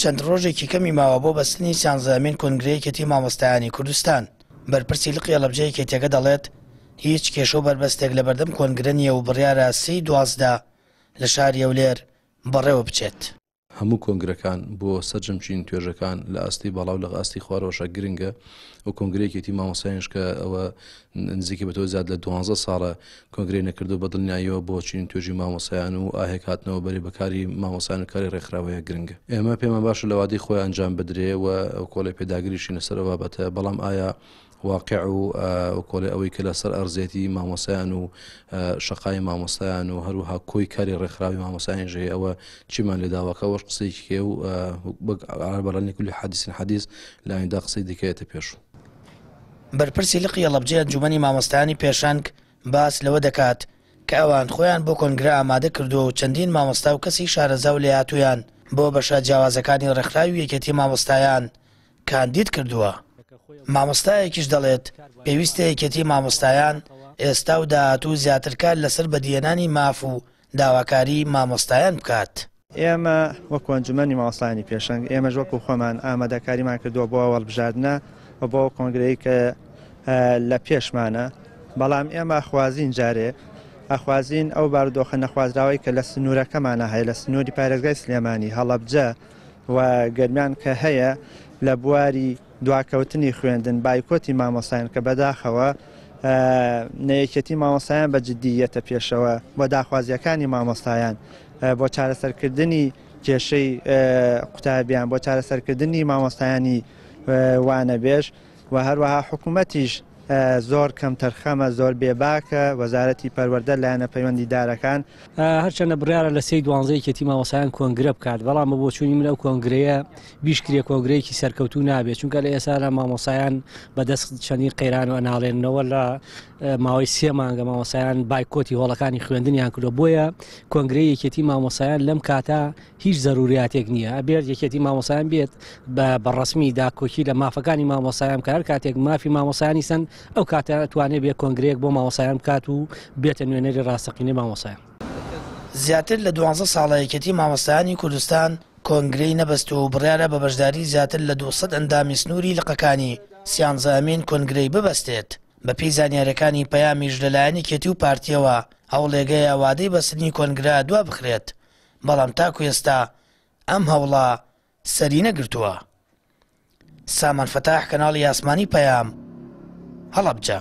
چەند ڕۆژێکی کەمی ماوە بۆ بەستنی سیانزەمین کۆنگرەیەکێتی مامۆستایانی کوردستان. بەرپرسی لقی هەڵەبجەی کێتەکە دەڵێت هیچ کێشە و بربەستێک لە بەردەم کۆنگرە نییە و بڕیارە 3/12 لە شاری هەولێر بەڕێوە بچێت. هەموو کۆنگرەکان بۆ سەرجەمچین توێژەکان لە ئاستی بەڵاو لە ئاستی خوارەوەشە گرنگە و کۆنگرەیەکێتی مامۆستایانش کە ئەوە نزیکی بەتەوە زیاد لە 12 ساڵە کۆنگرەی نەکردو بە دڵنیاییەوە بۆ چین توێژی مامۆستایان و ئاهێک هاتنەوە بەری بەکاری مامۆستایان و کاری ڕێکخراوەیە گرنگە. ئێمە پێمان باشە لە وادەی خۆی ئەنجام بدرێ و ئەو کۆڵی پێداگریشی لەسەر بابەتە، بەڵام ئایا واقع و کۆڵی ئەوەی کە لەسەر ئەرزێتی مامۆستایان و شەقای مامۆستایان و هەروها کۆی کاری ڕێکخراوی مامۆستایان ژێ ئەوە چیمان لێ داواکە وەش قسەیەکی کێ و بەڵانی کولی حەدیث لایەندا قسەی دیکەیەتە پێش. بەرپرسی لقی هەڵەبجەی ئەنجومەنی مامۆستایانی پێشەنگ باس لەوە دەکات کە ئەوان خۆیان بۆ کۆنگرە ئامادە کردووە و چەندین مامۆستا و کەسی شارەزا و لێهاتوویان بۆ بەشە جیاوازەکانی ڕێکخراوی یەکێتی مامۆستایان کاندید کردووە. مامۆستایەکیش دەڵێت پێویستە یەکێتی مامۆستایان ئێستا و داهاتوو زیاتر کار لەسەر بەدیێنانی ماف و داواکاری مامۆستایان بکات. ئێمە وەکو ئەنجومەنی مامۆستایانی پێشەنگ ئێمەش وەکو خۆمان ئامادەکاریمان کردووە بۆ هەڵبژاردنە و بۆ کۆنگرەی کە لە پێشمانە، بەڵام ئێمە خوازین جارێ ئەخوازین ئەو بارودۆخە نەخوازراوی کە لە سنوورەکەمانە هەیە، لە سنووری پارێزگای سلێمانی هەڵەبجە و گەرمیان کە هەیە لە بواری دواکەوتنی خوێندن بایکۆتی مامۆستایان کە بەداخەوە نەیەکێتی مامۆستایان بە جددیەتە پێشەوە بۆ داخوازیەکانی مامۆستایان بۆ چارەسەرکردنی کێشەی قوتابیان، بۆ چارەسەرکردنی مامۆستایانی وانەبێژ و هەروەها حکوومەتیش زۆر کەم تەرخەمە، زۆر بێباکە، وەزارەتی پەروەردە لایەنە پەیوەندیدارەکان هەرچەندە بڕیارە لە 3/12 یەکێتی مامۆستایان کۆنگرە بکات، بەڵام بۆ چوونی من ئەو کۆنگرەیە بیشکرێ کۆنگرەیەکی سەرکەوتوو نابێت، چونکە لە ئێستا لە مامۆستایان بەدەست چەندین قەیران و ئەناڵێنەوە لە ماوەی 3 مانگە مامۆستایان بایکۆتی هۆڵەکانی خوێندنیان کردو. بۆیە کۆنگرەی یەکێتی مامۆستایان لەم کاتە هیچ زەروریاتێک نییە، ئەبێت یەکێتی مامۆستایان بێت بەڕەسمی داکۆکی لە مافەکانی مامۆستایان کار کاتێک مافی مامۆستایانی سن ئەو کاتە توانێت بێ کۆنگرەیەک بۆ مامۆستایان بکات و بێتە نوێنەری ڕاستەقینەی مامۆستایان. زیاتر لە 12 ساڵە یەکێتی مامۆستایانی کوردستان کۆنگرەی نەبەست و بڕیارە بە بەشداری زیاتر لە 200 ئەندامی سنووری لقەکانی سیانزەمین کۆنگرەی ببەستێت. بەپێی زانیاریەکانی پەیامیش لەلایەنی کێتی و پارتیەوە هەوڵێگەی ئاوادەی بەستنی کۆنگرە دوا بخرێت، بەڵام تاکو ئێستا ئەم هەوڵە سەری نەگرتووە. سامان فەتاح، کەناڵی ئاسمانی پەیام، هەڵەبجە.